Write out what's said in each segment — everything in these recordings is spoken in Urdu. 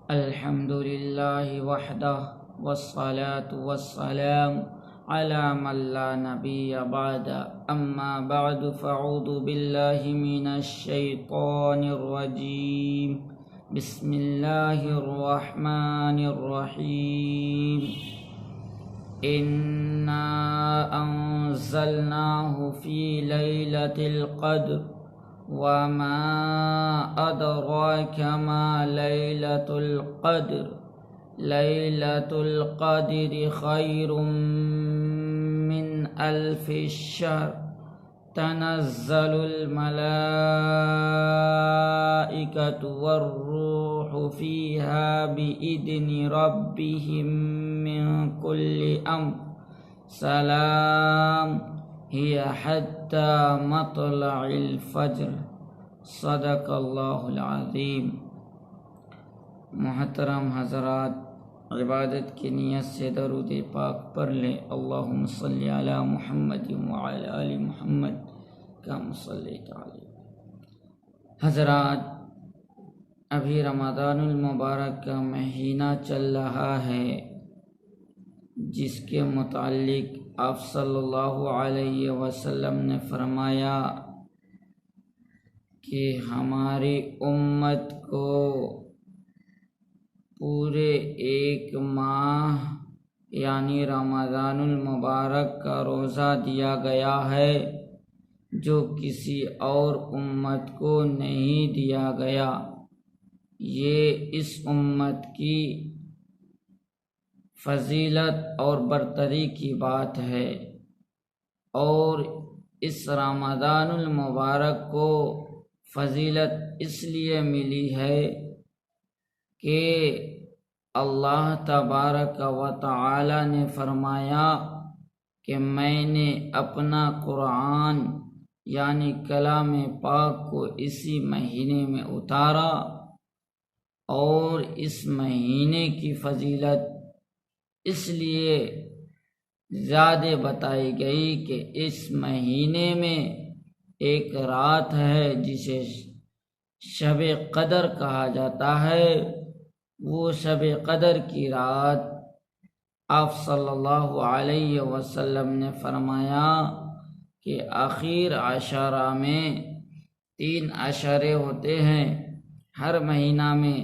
الحمد لله وحده والصلاة والسلام على من لا نبي بعد أما بعد فأعوذ بالله من الشيطان الرجيم بسم الله الرحمن الرحيم إنا أنزلناه في ليلة القدر وما أدراك ما ليلة القدر ليلة القدر خير من 1000 الشهر تنزل الملائكة والروح فيها بإذن ربهم من كل أمر سلام هي حتى مطلع الفجر صدق اللہ العظیم۔ محترم حضرات، عبادت کی نیت سے درود پاک پڑھ لیں۔ اللہم صلی علی محمد وعلی آل محمد کما صلیت علی۔ حضرات، ابھی رمضان المبارک کا مہینہ چل رہا ہے، جس کے متعلق آپ صلی اللہ علیہ وسلم نے فرمایا کہ ہماری امت کو پورے 1 ماہ یعنی رمضان المبارک کا روزہ دیا گیا ہے، جو کسی اور امت کو نہیں دیا گیا۔ یہ اس امت کی فضیلت اور برتری کی بات ہے، اور اس رمضان المبارک کو فضیلت اس لیے ملی ہے کہ اللہ تبارک و تعالی نے فرمایا کہ میں نے اپنا قرآن یعنی کلام پاک کو اسی مہینے میں اتارا، اور اس مہینے کی فضیلت اس لیے زیادہ بتائی گئی کہ اس مہینے میں ایک رات ہے جسے شب قدر کہا جاتا ہے۔ وہ شب قدر کی رات آپ صلی اللہ علیہ وسلم نے فرمایا کہ آخر عشرہ میں 3 عشرے ہوتے ہیں ہر مہینہ میں،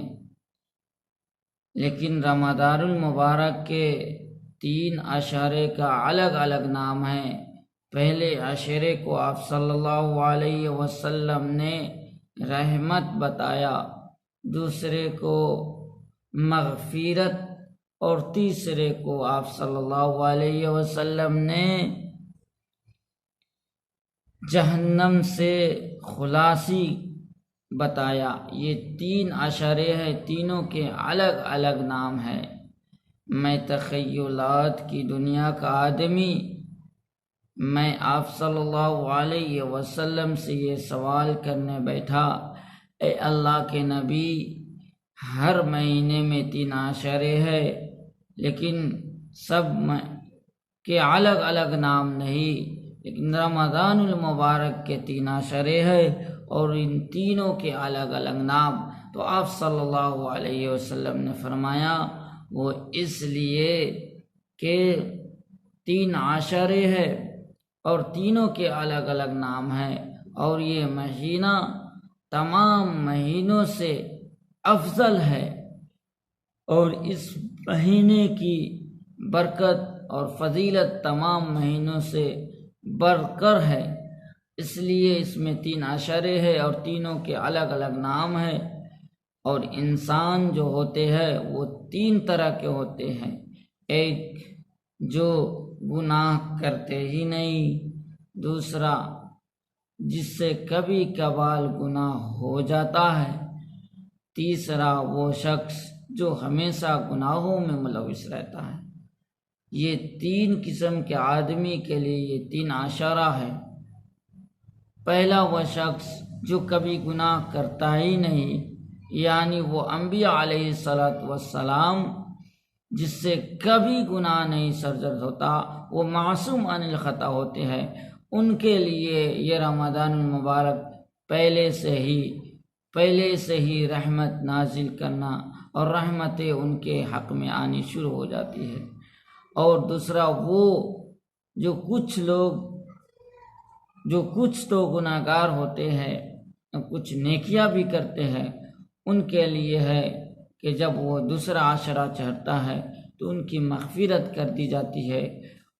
لیکن رمضان المبارک کے 3 عشرے کا الگ الگ نام ہے۔ پہلے عشرے کو آپ صلی اللہ علیہ وسلم نے رحمت بتایا، دوسرے کو مغفرت، اور تیسرے کو آپ صلی اللہ علیہ وسلم نے جہنم سے خلاصی بتایا۔ یہ 3 عشرے ہیں، تینوں کے الگ الگ نام ہیں۔ میں تخیلات کی دنیا کا آدمی، میں آپ صلی اللہ علیہ وسلم سے یہ سوال کرنے بیٹھا، اے اللہ کے نبی، ہر مہینے میں 3 عشرے ہے، لیکن سب کے الگ الگ نام نہیں، لیکن رمضان المبارک کے 3 عشرے ہے اور ان تینوں کے الگ الگ نام۔ تو آپ صلی اللہ علیہ وسلم نے فرمایا وہ اس لیے کہ 3 عشرے ہے اور تینوں کے الگ الگ نام ہیں، اور یہ مہینہ تمام مہینوں سے افضل ہے، اور اس مہینے کی برکت اور فضیلت تمام مہینوں سے بڑھ کر ہے، اس لیے اس میں 3 عشرے ہے اور تینوں کے الگ الگ نام ہیں۔ اور انسان جو ہوتے ہیں وہ 3 طرح کے ہوتے ہیں، ایک جو گناہ کرتے ہی نہیں، دوسرا جس سے کبھی کبھار گناہ ہو جاتا ہے، تیسرا وہ شخص جو ہمیشہ گناہوں میں ملوث رہتا ہے۔ یہ 3 قسم کے آدمی کے لیے یہ 3 عشرہ ہے۔ پہلا وہ شخص جو کبھی گناہ کرتا ہی نہیں، یعنی وہ انبیاء علیہ السلام جس سے کبھی گناہ نہیں سرزد ہوتا، وہ معصوم عن الخطا ہوتے ہیں، ان کے لیے یہ رمضان المبارک پہلے سے ہی پہلے سے ہی رحمت نازل کرنا اور رحمتیں ان کے حق میں آنی شروع ہو جاتی ہے۔ اور دوسرا وہ جو کچھ تو گناہ گار ہوتے ہیں، کچھ نیکیاں بھی کرتے ہیں، ان کے لیے ہے کہ جب وہ دوسرا عشرہ چڑھتا ہے تو ان کی مغفرت کر دی جاتی ہے،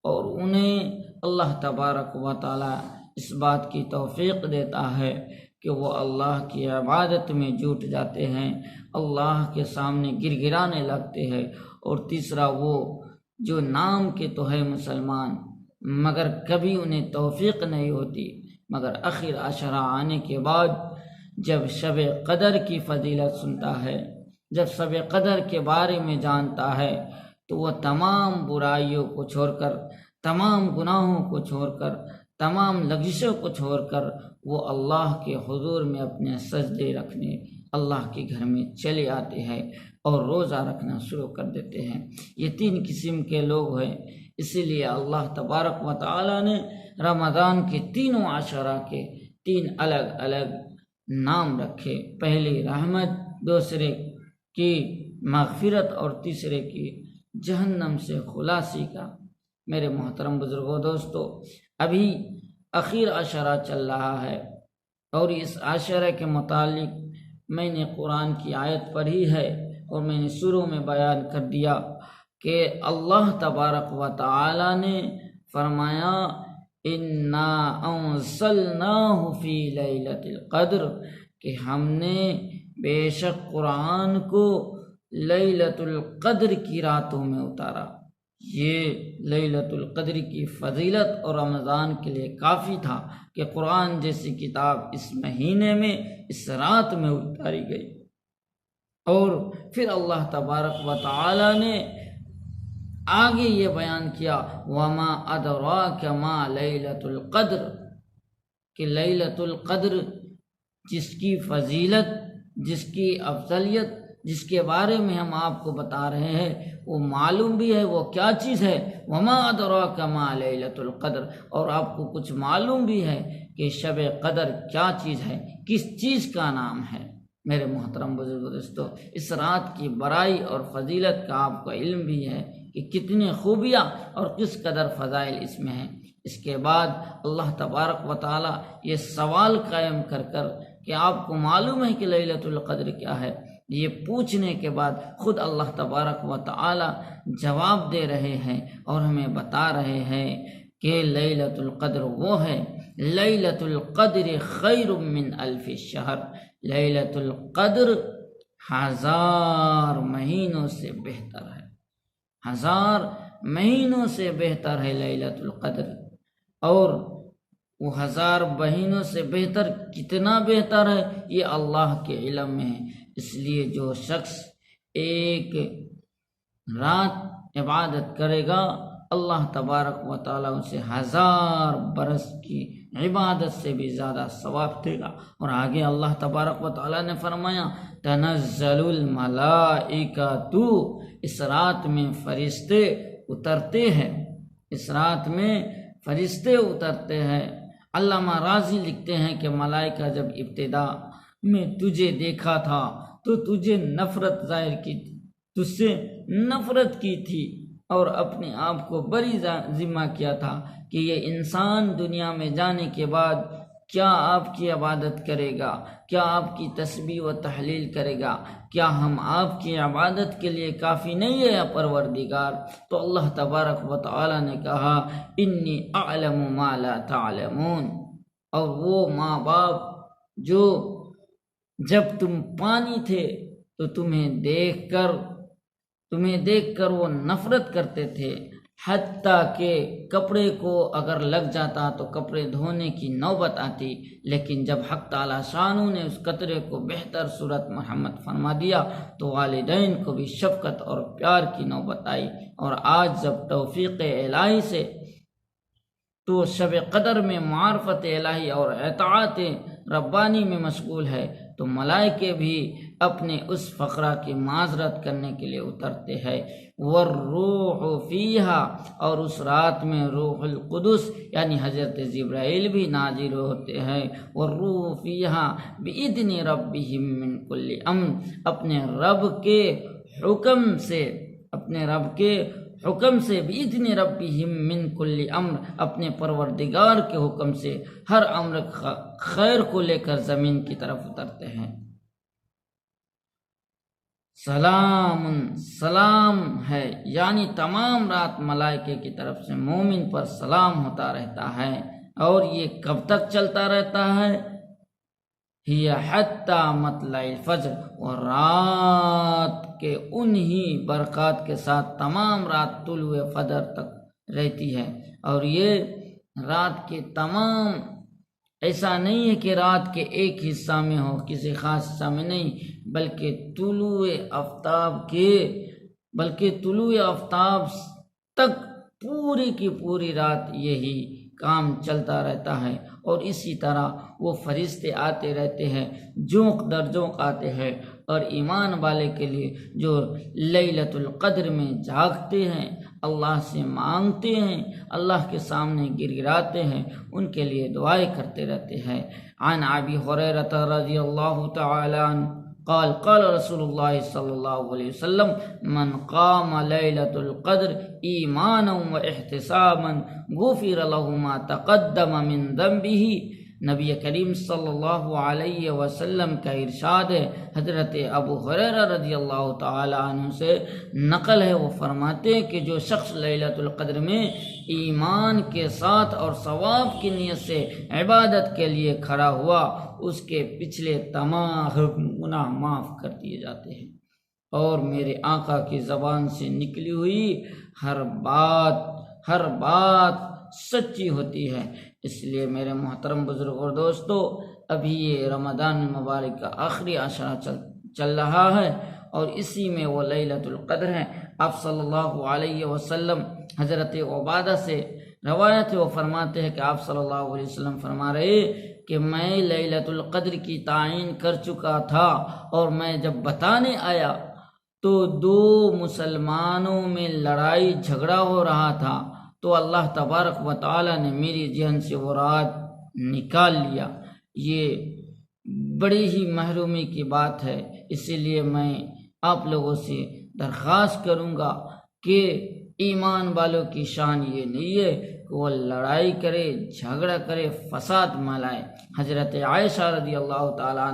اور انہیں اللہ تبارک و تعالی اس بات کی توفیق دیتا ہے کہ وہ اللہ کی عبادت میں جٹ جاتے ہیں، اللہ کے سامنے گر گرانے لگتے ہیں۔ اور تیسرا وہ جو نام کے تو ہے مسلمان مگر کبھی انہیں توفیق نہیں ہوتی، مگر آخر عشرہ آنے کے بعد جب شب قدر کی فضیلت سنتا ہے، جب شب قدر کے بارے میں جانتا ہے، تو وہ تمام برائیوں کو چھوڑ کر، تمام گناہوں کو چھوڑ کر، تمام لغزشوں کو چھوڑ کر وہ اللہ کے حضور میں اپنے سجدے رکھنے اللہ کے گھر میں چلے آتے ہیں اور روزہ رکھنا شروع کر دیتے ہیں۔ یہ تین قسم کے لوگ ہیں، اسی لیے اللہ تبارک و تعالی نے رمضان کے تینوں عشرہ کے تین الگ الگ نام رکھے، پہلی رحمت، دوسرے کی مغفرت اور تیسرے کی جہنم سے خلاصی کا۔ میرے محترم بزرگوں، دوستو، ابھی اخیر عشرہ چل رہا ہے، اور اس عشرہ کے متعلق میں نے قرآن کی آیت پڑھی ہے، اور میں نے شروع میں بیان کر دیا کہ اللہ تبارک و تعالی نے فرمایا انا انزلناہ فی لیلۃ القدر، کہ ہم نے بے شک قرآن کو لیلۃ القدر کی راتوں میں اتارا۔ یہ لیلۃ القدر کی فضیلت اور رمضان کے لیے کافی تھا کہ قرآن جیسی کتاب اس مہینے میں اس رات میں اتاری گئی۔ اور پھر اللہ تبارک و تعالی نے آگے یہ بیان کیا وما ادراک ما لیلۃ القدر، کہ لیلۃ القدر جس کی فضیلت، جس کی افضلیت، جس کے بارے میں ہم آپ کو بتا رہے ہیں، وہ معلوم بھی ہے وہ کیا چیز ہے۔ وما ادراک ما لیلۃ القدر، اور آپ کو کچھ معلوم بھی ہے کہ شب قدر کیا چیز ہے، کس چیز کا نام ہے۔ میرے محترم بزرگ دوستو، اس رات کی بڑائی اور فضیلت کا آپ کو علم بھی ہے کہ کتنی خوبیاں اور کس قدر فضائل اس میں ہیں۔ اس کے بعد اللہ تبارک و تعالی یہ سوال قائم کر کہ آپ کو معلوم ہے کہ لیلۃ القدر کیا ہے، یہ پوچھنے کے بعد خود اللہ تبارک و تعالی جواب دے رہے ہیں اور ہمیں بتا رہے ہیں کہ لیلۃ القدر وہ ہے، لیلۃ القدر خیر من الف شہر، لیلۃ القدر 1000 مہینوں سے بہتر ہے، 1000 مہینوں سے بہتر ہے لیلۃ القدر۔ اور وہ 1000 مہینوں سے بہتر کتنا بہتر ہے یہ اللہ کے علم میں ہے۔ اس لیے جو شخص ایک رات عبادت کرے گا اللہ تبارک و تعالیٰ اسے 1000 برس کی عبادت سے بھی زیادہ ثواب دے گا۔ اور آگے اللہ تبارک و تعالیٰ نے فرمایا تنزل الملائکۃ، اس رات میں فرشتے اترتے ہیں، اس رات میں فرشتے اترتے ہیں۔ علامہ راضی لکھتے ہیں کہ ملائکہ جب ابتدا میں تجھے دیکھا تھا تو تجھے نفرت ظاہر کی تھی، تجھ سے نفرت کی تھی، اور اپنے آپ کو بری ذمہ کیا تھا کہ یہ انسان دنیا میں جانے کے بعد کیا آپ کی عبادت کرے گا، کیا آپ کی تسبیح و تحلیل کرے گا، کیا ہم آپ کی عبادت کے لیے کافی نہیں ہے پروردگار؟ تو اللہ تبارک و تعالی نے کہا انی اعلم ما لا تعلمون، اور وہ ماں باپ جو جب تم پانی تھے تو تمہیں دیکھ کر وہ نفرت کرتے تھے، حتیٰ کہ کپڑے کو اگر لگ جاتا تو کپڑے دھونے کی نوبت آتی، لیکن جب حق تعالی شانو نے اس قطرے کو بہتر صورت محمد فرما دیا تو والدین کو بھی شفقت اور پیار کی نوبت آئی۔ اور آج جب توفیق الہی سے تو شب قدر میں معرفت الہی اور اطاعت ربانی میں مشغول ہے، تو ملائکے بھی اپنے اس فقرہ کی معذرت کرنے کے لیے اترتے ہیں۔ والروح فیہا، اور اس رات میں روح القدس یعنی حضرت جبرائیل بھی نازل ہوتے ہیں۔ والروح فیہا بإذن ربہم من کل امر، اپنے رب کے حکم سے بإذن ربہم من کل امر، اپنے پروردگار کے حکم سے ہر امر خیر کو لے کر زمین کی طرف اترتے ہیں۔ سلام ہے، یعنی تمام رات ملائکے کی طرف سے مومن پر سلام ہوتا رہتا ہے، اور یہ کب تک چلتا رہتا ہے؟ ہی حتی مطلع الفجر، اور رات کے انہی برکات کے ساتھ تمام رات طلوع فجر تک رہتی ہے۔ اور یہ رات کے تمام، ایسا نہیں ہے کہ رات کے ایک حصہ میں ہو، کسی خاص حصہ میں نہیں، بلکہ طلوع آفتاب تک پوری کی پوری رات یہی کام چلتا رہتا ہے۔ اور اسی طرح وہ فرشتے آتے رہتے ہیں، جونق در جونق آتے ہیں، اور ایمان والے کے لیے جو لیلۃ القدر میں جاگتے ہیں، اللہ سے مانگتے ہیں، اللہ کے سامنے گڑگڑاتے ہیں، ان کے لیے دعائیں کرتے رہتے ہیں۔ عن ابی ہریرہ رضی اللہ تعالی عنہ قال قال رسول اللہ صلی اللہ علیہ وسلم من قام لیلۃ القدر ایمانا و احتسابا غفر له ما تقدم من ذنبه۔ نبی کریم صلی اللہ علیہ وسلم کا ارشاد ہے، حضرت ابو ہریرہ رضی اللہ تعالی عنہ سے نقل ہے، وہ فرماتے ہیں کہ جو شخص لیلۃ القدر میں ایمان کے ساتھ اور ثواب کی نیت سے عبادت کے لیے کھڑا ہوا، اس کے پچھلے تمام گناہ معاف کر دیے جاتے ہیں، اور میرے آقا کی زبان سے نکلی ہوئی ہر بات سچی ہوتی ہے۔ اس لیے میرے محترم بزرگ اور دوستو، ابھی یہ رمضان مبارک کا آخری عشرہ چل رہا ہے، اور اسی میں وہ لیلۃ القدر ہے۔ آپ صلی اللہ علیہ وسلم حضرت عبادہ سے روایت ہے، وہ فرماتے ہیں کہ آپ صلی اللہ علیہ وسلم فرما رہے کہ میں لیلۃ القدر کی تعین کر چکا تھا، اور میں جب بتانے آیا تو دو مسلمانوں میں لڑائی جھگڑا ہو رہا تھا، تو اللہ تبارک و تعالی نے میری ذہن سے وہ رات نکال لیا۔ یہ بڑی ہی محرومی کی بات ہے، اسی لیے میں آپ لوگوں سے درخواست کروں گا کہ ایمان والوں کی شان یہ نہیں ہے کہ وہ لڑائی کرے، جھگڑا کرے، فساد ملائے۔ حضرت عائشہ رضی اللہ تعالیٰ